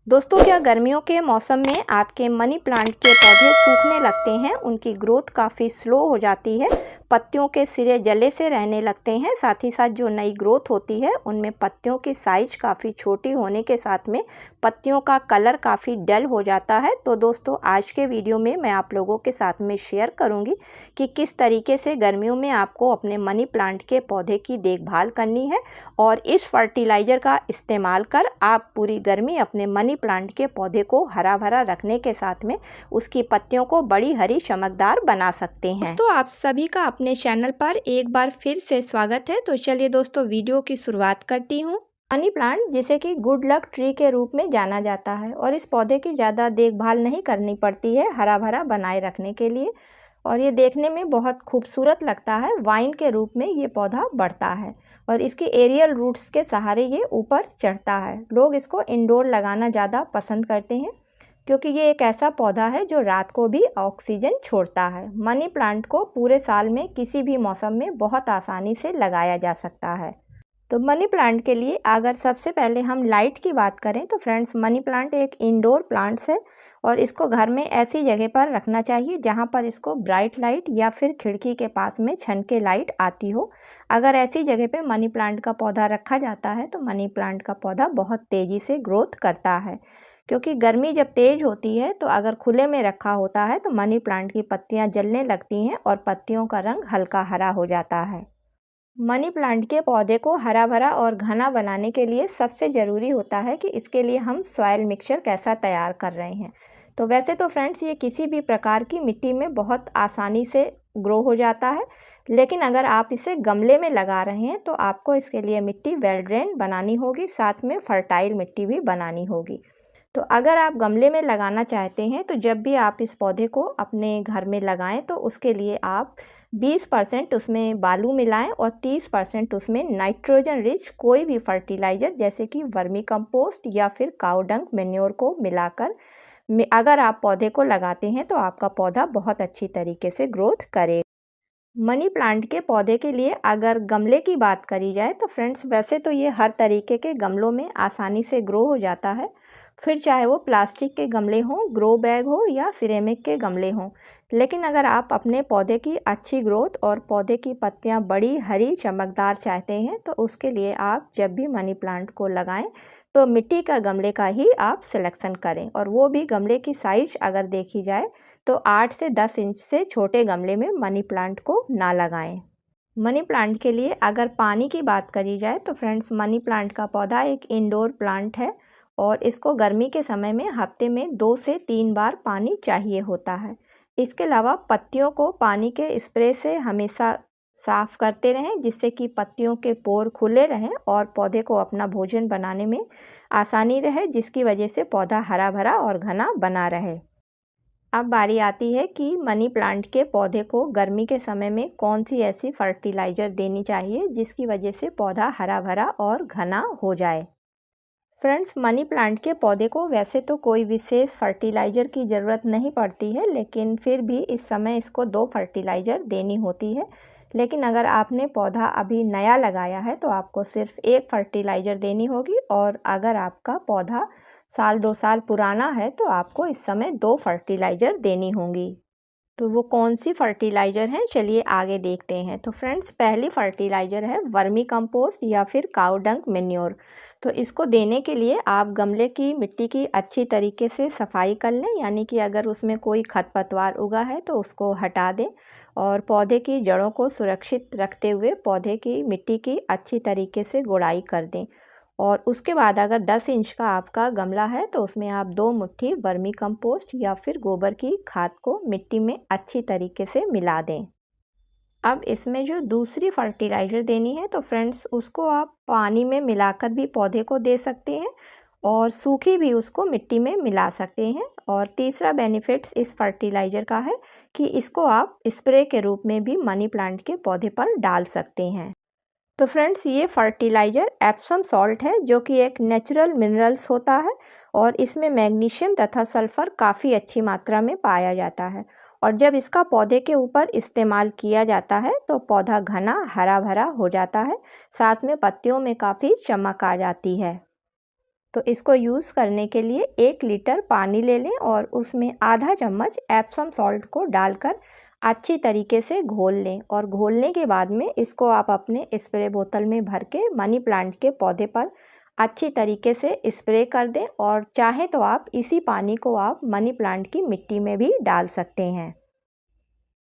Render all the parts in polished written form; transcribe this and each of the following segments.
दोस्तों, क्या गर्मियों के मौसम में आपके मनी प्लांट के पौधे सूखने लगते हैं? उनकी ग्रोथ काफ़ी स्लो हो जाती है, पत्तियों के सिरे जले से रहने लगते हैं। साथ ही साथ जो नई ग्रोथ होती है उनमें पत्तियों की साइज काफ़ी छोटी होने के साथ में पत्तियों का कलर काफ़ी डल हो जाता है। तो दोस्तों, आज के वीडियो में मैं आप लोगों के साथ में शेयर करूंगी कि किस तरीके से गर्मियों में आपको अपने मनी प्लांट के पौधे की देखभाल करनी है और इस फर्टिलाइज़र का इस्तेमाल कर आप पूरी गर्मी अपने मनी प्लांट के पौधे को हरा भरा रखने के साथ में उसकी पत्तियों को बड़ी हरी चमकदार बना सकते हैं। दोस्तों, आप सभी का अपने चैनल पर एक बार फिर से स्वागत है। तो चलिए दोस्तों, वीडियो की शुरुआत करती हूँ। मनी प्लांट, जिसे कि गुड लक ट्री के रूप में जाना जाता है, और इस पौधे की ज़्यादा देखभाल नहीं करनी पड़ती है हरा भरा बनाए रखने के लिए, और ये देखने में बहुत खूबसूरत लगता है। वाइन के रूप में ये पौधा बढ़ता है और इसके एरियल रूट्स के सहारे ये ऊपर चढ़ता है। लोग इसको इंडोर लगाना ज़्यादा पसंद करते हैं क्योंकि ये एक ऐसा पौधा है जो रात को भी ऑक्सीजन छोड़ता है। मनी प्लांट को पूरे साल में किसी भी मौसम में बहुत आसानी से लगाया जा सकता है। तो मनी प्लांट के लिए अगर सबसे पहले हम लाइट की बात करें तो फ्रेंड्स, मनी प्लांट एक इंडोर प्लांट्स है और इसको घर में ऐसी जगह पर रखना चाहिए जहां पर इसको ब्राइट लाइट या फिर खिड़की के पास में छन के लाइट आती हो। अगर ऐसी जगह पे मनी प्लांट का पौधा रखा जाता है तो मनी प्लांट का पौधा बहुत तेज़ी से ग्रोथ करता है, क्योंकि गर्मी जब तेज़ होती है तो अगर खुले में रखा होता है तो मनी प्लांट की पत्तियां जलने लगती हैं और पत्तियों का रंग हल्का हरा हो जाता है। मनी प्लांट के पौधे को हरा भरा और घना बनाने के लिए सबसे ज़रूरी होता है कि इसके लिए हम सॉइल मिक्सचर कैसा तैयार कर रहे हैं। तो वैसे तो फ्रेंड्स, ये किसी भी प्रकार की मिट्टी में बहुत आसानी से ग्रो हो जाता है, लेकिन अगर आप इसे गमले में लगा रहे हैं तो आपको इसके लिए मिट्टी वेल ड्रेन बनानी होगी, साथ में फर्टाइल मिट्टी भी बनानी होगी। तो अगर आप गमले में लगाना चाहते हैं तो जब भी आप इस पौधे को अपने घर में लगाएं तो उसके लिए आप 20% उसमें बालू मिलाएं और 30% उसमें नाइट्रोजन रिच कोई भी फर्टिलाइज़र जैसे कि वर्मी कंपोस्ट या फिर काऊ डंग मैन्योर को मिलाकर अगर आप पौधे को लगाते हैं तो आपका पौधा बहुत अच्छी तरीके से ग्रोथ करेगा। मनी प्लांट के पौधे के लिए अगर गमले की बात करी जाए तो फ्रेंड्स, वैसे तो ये हर तरीके के गमलों में आसानी से ग्रो हो जाता है, फिर चाहे वो प्लास्टिक के गमले हों, ग्रो बैग हो या सिरेमिक के गमले हों। लेकिन अगर आप अपने पौधे की अच्छी ग्रोथ और पौधे की पत्तियां बड़ी हरी चमकदार चाहते हैं तो उसके लिए आप जब भी मनी प्लांट को लगाएं तो मिट्टी का गमले का ही आप सिलेक्शन करें, और वो भी गमले की साइज अगर देखी जाए तो 8 से 10 इंच से छोटे गमले में मनी प्लांट को ना लगाएं। मनी प्लांट के लिए अगर पानी की बात करी जाए तो फ्रेंड्स, मनी प्लांट का पौधा एक इंडोर प्लांट है और इसको गर्मी के समय में हफ्ते में 2 से 3 बार पानी चाहिए होता है। इसके अलावा पत्तियों को पानी के स्प्रे से हमेशा साफ़ करते रहें जिससे कि पत्तियों के पोर खुले रहें और पौधे को अपना भोजन बनाने में आसानी रहे, जिसकी वजह से पौधा हरा भरा और घना बना रहे। अब बारी आती है कि मनी प्लांट के पौधे को गर्मी के समय में कौन सी ऐसी फर्टिलाइज़र देनी चाहिए जिसकी वजह से पौधा हरा भरा और घना हो जाए। फ्रेंड्स, मनी प्लांट के पौधे को वैसे तो कोई विशेष फर्टिलाइज़र की ज़रूरत नहीं पड़ती है, लेकिन फिर भी इस समय इसको 2 फर्टिलाइज़र देनी होती है। लेकिन अगर आपने पौधा अभी नया लगाया है तो आपको सिर्फ 1 फर्टिलाइज़र देनी होगी, और अगर आपका पौधा साल 2 साल पुराना है तो आपको इस समय 2 फर्टिलाइज़र देनी होंगी। तो वो कौन सी फर्टिलाइज़र हैं, चलिए आगे देखते हैं। तो फ्रेंड्स, पहली फर्टिलाइज़र है वर्मी कंपोस्ट या फिर काऊ डंग मैन्योर। तो इसको देने के लिए आप गमले की मिट्टी की अच्छी तरीके से सफाई कर लें, यानी कि अगर उसमें कोई खरपतवार उगा है तो उसको हटा दें और पौधे की जड़ों को सुरक्षित रखते हुए पौधे की मिट्टी की अच्छी तरीके से गुड़ाई कर दें। और उसके बाद अगर 10 इंच का आपका गमला है तो उसमें आप 2 मुट्ठी वर्मी कंपोस्ट या फिर गोबर की खाद को मिट्टी में अच्छी तरीके से मिला दें। अब इसमें जो दूसरी फर्टिलाइज़र देनी है तो फ्रेंड्स, उसको आप पानी में मिलाकर भी पौधे को दे सकते हैं और सूखी भी उसको मिट्टी में मिला सकते हैं। और तीसरा बेनिफिट्स इस फर्टिलाइज़र का है कि इसको आप स्प्रे के रूप में भी मनी प्लांट के पौधे पर डाल सकते हैं। तो फ्रेंड्स, ये फर्टिलाइज़र एप्सम सॉल्ट है जो कि एक नेचुरल मिनरल्स होता है और इसमें मैग्नीशियम तथा सल्फ़र काफ़ी अच्छी मात्रा में पाया जाता है, और जब इसका पौधे के ऊपर इस्तेमाल किया जाता है तो पौधा घना हरा भरा हो जाता है, साथ में पत्तियों में काफ़ी चमक आ जाती है। तो इसको यूज़ करने के लिए 1 लीटर पानी ले लें और उसमें आधा चम्मच एप्सम सॉल्ट को डालकर अच्छी तरीके से घोल लें। और घोलने के बाद में इसको आप अपने स्प्रे बोतल में भर के मनी प्लांट के पौधे पर अच्छी तरीके से स्प्रे कर दें। और चाहे तो आप इसी पानी को आप मनी प्लांट की मिट्टी में भी डाल सकते हैं।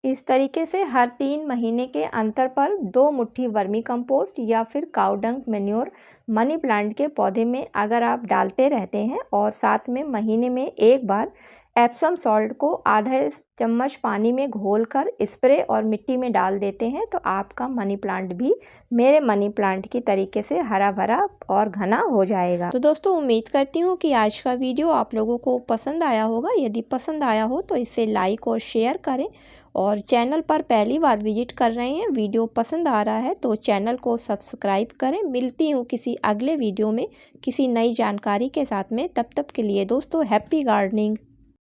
इस तरीके से हर 3 महीने के अंतर पर 2 मुट्ठी वर्मी कंपोस्ट या फिर काऊ डंग मैन्योर मनी प्लांट के पौधे में अगर आप डालते रहते हैं और साथ में महीने में एक बार एप्सम सॉल्ट को आधा चम्मच पानी में घोलकर स्प्रे और मिट्टी में डाल देते हैं तो आपका मनी प्लांट भी मेरे मनी प्लांट की तरीके से हरा भरा और घना हो जाएगा। तो दोस्तों उम्मीद करती हूँ कि आज का वीडियो आप लोगों को पसंद आया होगा। यदि पसंद आया हो तो इसे लाइक और शेयर करें और चैनल पर पहली बार विजिट कर रहे हैं, वीडियो पसंद आ रहा है तो चैनल को सब्सक्राइब करें। मिलती हूँ किसी अगले वीडियो में किसी नई जानकारी के साथ में। तब तक के लिए दोस्तों हैप्पी गार्डनिंग।